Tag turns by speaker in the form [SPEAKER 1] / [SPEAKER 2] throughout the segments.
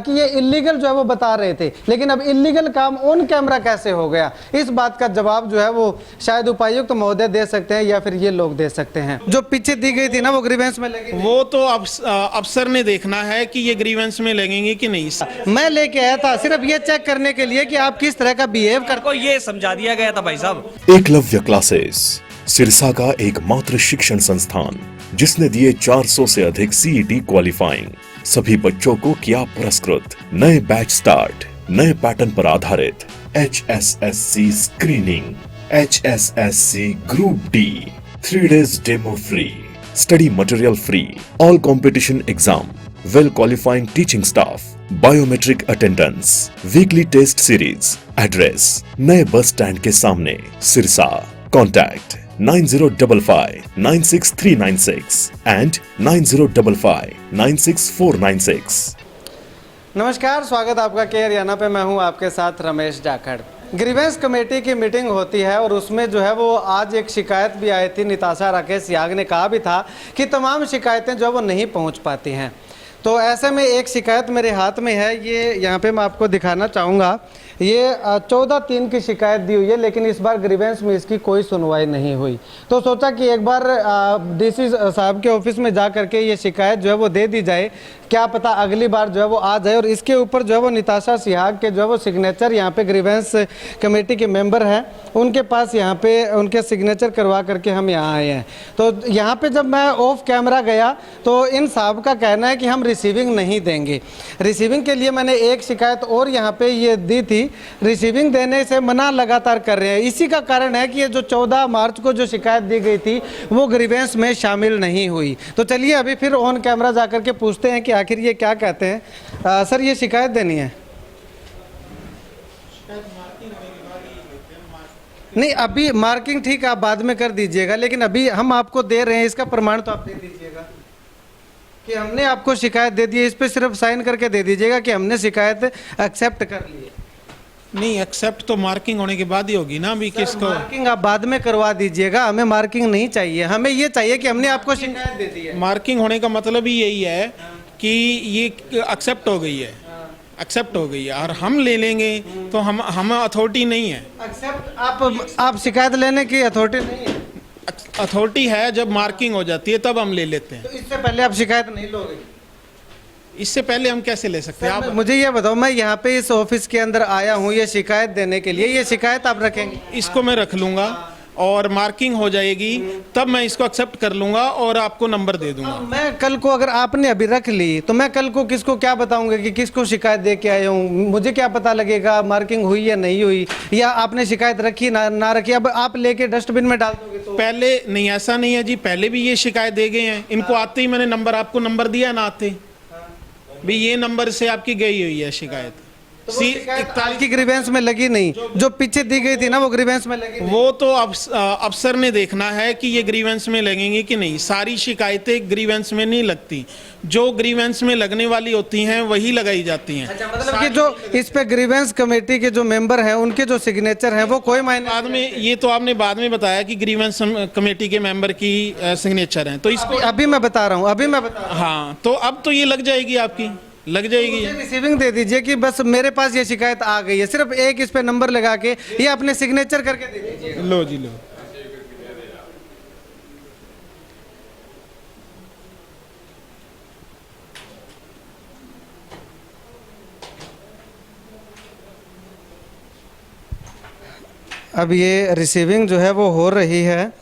[SPEAKER 1] कि ये इलीगल जो है वो बता रहे थे, लेकिन अब इलीगल काम ऑन कैमरा कैसे हो गया, इस बात का जवाब जो है वो शायद उपायुक्त महोदय दे सकते हैं या फिर ये लोग दे सकते हैं। जो पीछे दी गई थी ना वो ग्रीवेंस में लगी,
[SPEAKER 2] वो तो अफसर ने देखना है कि ये ग्रीवेंस में लगेंगे कि नहीं।
[SPEAKER 1] मैं लेके आया था सिर्फ ये चेक करने के लिए कि आप किस तरह का बिहेव कर,
[SPEAKER 3] को ये समझा दिया गया था भाई साहब।
[SPEAKER 4] एकलव्य क्लासेस सिरसा का एकमात्र शिक्षण संस्थान जिसने दिए 400 से अधिक सीईटी क्वालिफाइंग। सभी बच्चों को किया पुरस्कृत। नए बैच स्टार्ट, नए पैटर्न पर आधारित HSSC screening, HSSC group D, 3 days demo free, study material free, all competition exam, well qualifying teaching staff, biometric attendance, weekly test series. Address नए बस स्टैंड के सामने, सिरसा। Contact 9055963396 and 9055966496।
[SPEAKER 1] नमस्कार, स्वागत आपका के हरियाणा पे। मैं हूं आपके साथ रमेश जाखड़। ग्रीवेंस कमेटी की मीटिंग होती है और उसमें जो है वो आज एक शिकायत भी आई थी। निताशा राकेश याग ने कहा भी था कि तमाम शिकायतें जो वो नहीं पहुंच पाती हैं। तो ऐसे में एक शिकायत मेरे हाथ में है, ये यहाँ पे मैं आपको दिखाना चाहूँगा। ये 14/3 की शिकायत दी हुई है, लेकिन इस बार ग्रीवेंस में इसकी कोई सुनवाई नहीं हुई। तो सोचा कि एक बार डीसी साहब के ऑफिस में जा करके ये शिकायत जो है वो दे दी जाए, क्या पता अगली बार जो है वो आ जाए। और इसके ऊपर जो है वो निताशा सिहाग के जो है वो सिग्नेचर यहाँ पे ग्रीवेंस कमेटी के मेंबर हैं, उनके पास यहाँ पे उनके सिग्नेचर करवा करके हम यहाँ आए हैं। तो यहाँ पे जब मैं ऑफ कैमरा गया तो इन साहब का कहना है कि हम रिसीविंग नहीं देंगे। रिसीविंग के लिए मैंने एक शिकायत और यहाँ पे ये दी थी, रिसीविंग देने से मना लगातार कर रहे हैं। इसी का कारण है कि ये जो 14 मार्च को जो शिकायत दी गई थी वो ग्रीवेंस में शामिल नहीं हुई। तो चलिए अभी फिर ऑन कैमरा जा करके पूछते हैं कि आखिर ये क्या कहते हैं। सर, ये शिकायत देनी है? नहीं, अभी मार्किंग ठीक है, आप बाद में कर दीजिएगा, लेकिन अभी हम आपको दे रहे हैं, इसका प्रमाण तो आप दे दीजिएगा कि हमने आपको शिकायत दे दी है। इस पे सिर्फ साइन करके दे दीजिएगा कि हमने शिकायत एक्सेप्ट कर ली है।
[SPEAKER 2] नहीं, एक्सेप्ट तो मार्किंग होने के बाद ही होगी ना। अभी किसको
[SPEAKER 1] मार्किंग आप बाद में करवा दीजिएगा, हमें मार्किंग नहीं चाहिए। हमें ये चाहिए कि हमने आपको शिकायत दे दी है।
[SPEAKER 2] मार्किंग होने का मतलब ही यही है कि ये एक्सेप्ट हो गई है, एक्सेप्ट हो गई है और हम ले लेंगे तो हम अथॉरिटी नहीं है।
[SPEAKER 1] एक्सेप्ट आप शिकायत लेने की अथॉरिटी नहीं है।
[SPEAKER 2] अथॉरिटी है जब मार्किंग हो जाती है तब हम ले लेते हैं।
[SPEAKER 1] तो इससे पहले आप शिकायत नहीं लोगे?
[SPEAKER 2] इससे पहले हम कैसे ले सकते हैं? आप
[SPEAKER 1] मुझे ये बताओ, मैं यहाँ पे इस ऑफिस के अंदर आया हूँ ये शिकायत देने के लिए, ये शिकायत आप रखेंगे?
[SPEAKER 2] इसको मैं रख लूंगा और मार्किंग हो जाएगी तब मैं इसको एक्सेप्ट कर लूंगा और आपको नंबर दे दूंगा।
[SPEAKER 1] मैं कल को अगर आपने अभी रख ली तो मैं कल को किसको क्या बताऊंगा कि किसको शिकायत दे के आया हूँ? मुझे क्या पता लगेगा मार्किंग हुई या नहीं हुई, या आपने शिकायत रखी ना रखी? अब आप लेके डस्टबिन में डाल दोगे तो? पहले
[SPEAKER 2] नहीं, ऐसा नहीं है जी, पहले भी ये शिकायत दे गए हैं। इनको आते ही मैंने नंबर, आपको नंबर दिया ना आते भी, ये नंबर से आपकी गई हुई है शिकायत।
[SPEAKER 1] तो शिकायत की ग्रीवेंस में लगी नहीं, जो पीछे दी गई थी ना वो ग्रीवेंस में लगी नहीं।
[SPEAKER 2] वो तो अफसर ने देखना है कि ये ग्रीवेंस में लगेंगे कि नहीं। सारी शिकायतें ग्रीवेंस में नहीं लगती, जो ग्रीवेंस में लगने वाली होती हैं वही लगाई जाती हैं।
[SPEAKER 1] अच्छा, मतलब कि जो इस पे ग्रीवेंस कमेटी के जो मेंबर हैं उनके जो सिग्नेचर हैं वो कोई मायने
[SPEAKER 2] बाद में, ये तो आपने बाद में बताया कि ग्रीवेंस कमेटी के मेंबर की सिग्नेचर हैं, तो इसको
[SPEAKER 1] अभी मैं बता रहा हूँ।
[SPEAKER 2] हाँ, तो अब तो ये लग जाएगी, आपकी लग जाएगी।
[SPEAKER 1] रिसीविंग दे दीजिए कि बस मेरे पास ये शिकायत आ गई है, सिर्फ एक इस पे नंबर लगा के ये अपने सिग्नेचर करके दे दीजिए।
[SPEAKER 2] लो जी, लो।
[SPEAKER 1] अब ये रिसीविंग जो है वो हो रही है।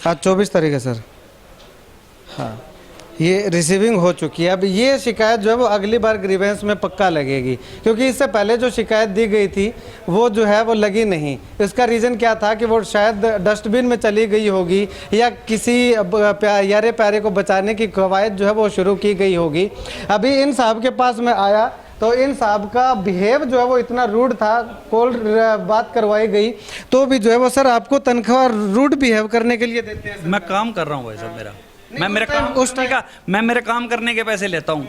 [SPEAKER 1] आज 24 तारीख है सर। हाँ, ये रिसीविंग हो चुकी है। अब ये शिकायत जो है वो अगली बार ग्रीवेंस में पक्का लगेगी, क्योंकि इससे पहले जो शिकायत दी गई थी वो जो है वो लगी नहीं। इसका रीज़न क्या था कि वो शायद डस्टबिन में चली गई होगी या किसी यारे प्यारे को बचाने की कवायद जो है वो शुरू की गई होगी। अभी इन साहब के पास में आया तो इन साहब का बिहेव जो है वो इतना रूड था, कॉल बात करवाई गई तो भी जो है वो सर आपको तनख्वाह रूड बिहेव करने के लिए देते हैं?
[SPEAKER 3] मैं काम कर रहा हूँ भाई साहब, मैं मेरे काम करने के पैसे लेता हूँ।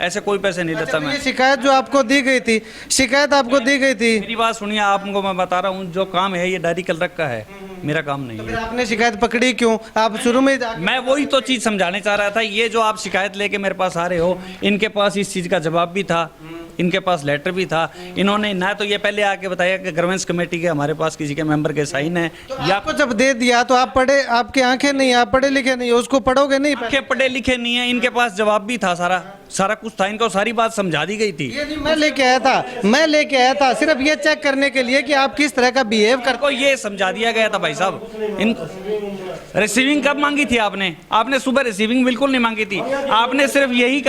[SPEAKER 3] ऐसे कोई पैसे नहीं लेता मैं।
[SPEAKER 1] ये शिकायत जो आपको दी गई थी, शिकायत आपको दी गई थी,
[SPEAKER 3] मेरी बात सुनिए, आपको मैं बता रहा हूँ, जो काम है ये डायरी कलरक का है, मेरा काम नहीं
[SPEAKER 1] फिर
[SPEAKER 3] है।
[SPEAKER 1] आपने शिकायत पकड़ी क्यों? आप शुरू में
[SPEAKER 3] मैं वही तो चीज़ समझाने चाह रहा था। ये जो आप शिकायत लेके मेरे पास आ रहे हो, इनके पास इस चीज़ का जवाब भी था, इनके पास लेटर भी था। इन्होंने ना तो ये पहले आके बताया कि ग्रीवेंस कमेटी के हमारे पास किसी के मेंबर के साइन है, या
[SPEAKER 1] आपको जब दे दिया तो आप पढ़े, आपकी आंखें नहीं, आप पढ़े लिखे नहीं, उसको पढ़ोगे नहीं?
[SPEAKER 3] आंखें पढ़े लिखे नहीं है, इनके पास जवाब भी था, सारा कुछ था, इनको सारी बात समझा दी गई थी।
[SPEAKER 1] ये नहीं, मैं लेके आया था सिर्फ ये चेक करने के लिए कि आप किस तरह का बिहेव करते।
[SPEAKER 3] को ये समझा दिया गया था भाई साहब। इन रिसीविंग कब मांगी थी आपने? आपने सुबह रिसीविंग बिल्कुल नहीं मांगी थी। आपने सिर्फ यही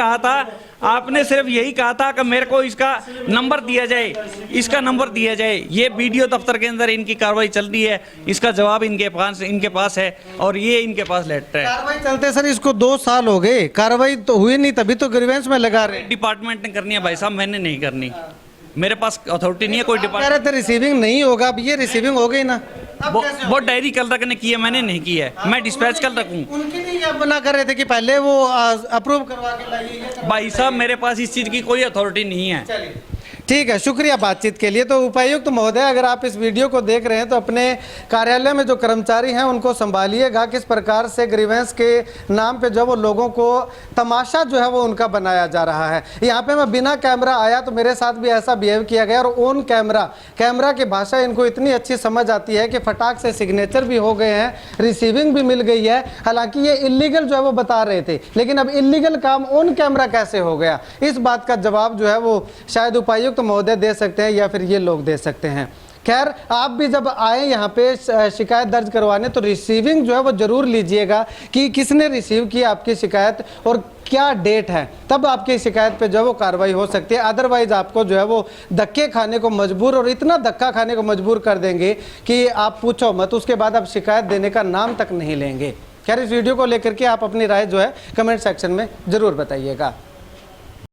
[SPEAKER 3] कहा था कि मेरे को इसका नंबर दिया जाए, इसका नंबर दिया जाए। ये वीडियो दफ्तर के अंदर इनकी कार्रवाई चल रही है, इसका जवाब इनके पास है और ये इनके पास लेटर है।
[SPEAKER 1] कार्रवाई चलते सर इसको 2 साल हो गए, कार्रवाई तो हुई नहीं, तभी तो ग्रीवेंस में लगा रहे।
[SPEAKER 3] डिपार्टमेंट ने करनी है भाई साहब, मैंने नहीं करनी, मेरे पास अथॉरिटी नहीं है कोई
[SPEAKER 1] कह रहे
[SPEAKER 3] डिपार्टमेंट।
[SPEAKER 1] थे रिसीविंग नहीं होगा, अब ये रिसीविंग हो गई ना। अब कैसे होगा?
[SPEAKER 3] वो डायरी कलरक ने की है, मैंने नहीं की है, मैं डिस्पैच कल रखूँ।
[SPEAKER 1] उनकी नहीं आप मना कर रहे थे कि पहले वो अप्रूव करवा के लाइए।
[SPEAKER 3] भाई साहब मेरे पास इस चीज़ की कोई अथॉरिटी नहीं है।
[SPEAKER 1] चलिए ठीक है, शुक्रिया बातचीत के लिए। तो उपायुक्त महोदय, अगर आप इस वीडियो को देख रहे हैं तो अपने कार्यालय में जो कर्मचारी हैं उनको संभालिएगा, किस प्रकार से ग्रीवेंस के नाम पे जो वो लोगों को तमाशा जो है वो उनका बनाया जा रहा है। यहाँ पे मैं बिना कैमरा आया तो मेरे साथ भी ऐसा बिहेव किया गया, और ऑन कैमरा की भाषा इनको इतनी अच्छी समझ आती है कि फटाक से सिग्नेचर भी हो गए हैं, रिसीविंग भी मिल गई है। हालांकि ये इलीगल जो है वो बता रहे थे, लेकिन अब इलीगल काम ऑन कैमरा कैसे हो गया, इस बात का जवाब जो है वो शायद उपायुक्त महोदय दे सकते हैं या फिर ये लोग दे सकते हैं। खैर, आप भी जब आए यहाँ पे शिकायत दर्ज करवाने तो रिसीविंग जो है वो जरूर लीजिएगा कि किसने रिसीव की आपकी शिकायत और क्या डेट है, तब आपकी शिकायत पे जो है वो कार्रवाई हो सकती है। अदरवाइज आपको जो है वो धक्के खाने को मजबूर, और इतना धक्का खाने को मजबूर कर देंगे कि आप पूछो मत, उसके बाद आप शिकायत देने का नाम तक नहीं लेंगे। खैर, इस वीडियो को लेकर के आप अपनी राय जो है कमेंट सेक्शन में जरूर बताइएगा।